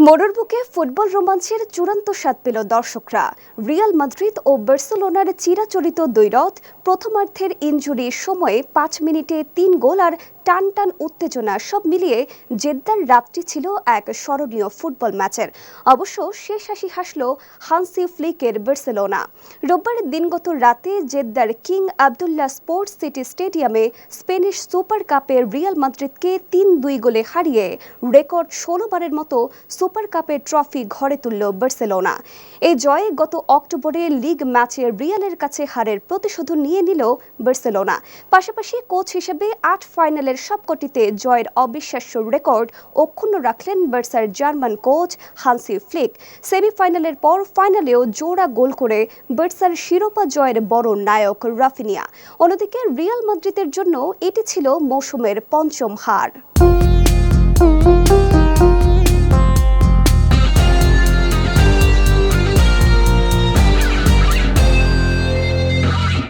মোড়ের বুকে ফুটবল রোমাঞ্চের চূড়ান্ত স্বাদ পেল দর্শকরা। রিয়াল মাদ্রিদ ও বার্সেলোনার চিরাচরিত দ্বৈরথ, প্রথমার্ধের ইনজুরির সময়ে ৫ মিনিটে ৩ গোল আর টান টান উত্তেজনা, সব মিলিয়ে জেদ্দার রাতটি ছিল এক স্মরণীয় ফুটবল ম্যাচের। অবশ্য শেষ হাসি হাসল হান্সি ফ্লিকের বার্সেলোনা। রোববার দিনগত রাতে জেদ্দার কিং আবদুল্লাহ স্পোর্টস সিটি স্টেডিয়ামে স্পেনিশ সুপার কাপে রিয়াল মাদ্রিদকে ৩-২ গোলে হারিয়ে রেকর্ড ১৬ বারের মতো সুপার কাপের ট্রফি ঘরে তুলল বার্সেলোনা। এই জয়ে গত অক্টোবরে লিগ ম্যাচে রিয়ালের কাছে হারের প্রতিশোধ নিয়ে নিল বার্সেলোনা। পাশাপাশি কোচ হিসেবে ৮ ফাইনালের সবকটিতে জয়ের অবিশ্বাস্য রেকর্ড অক্ষুণ্ণ রাখলেন বার্সার জার্মান কোচ হান্সি ফ্লিক। সেমিফাইনালের পর ফাইনালেও জোড়া গোল করে বার্সার শিরোপা জয়ের বড় নায়ক রাফিনিয়া। অন্যদিকে রিয়াল মাদ্রিদের জন্য এটি ছিল মৌসুমের পঞ্চম হার।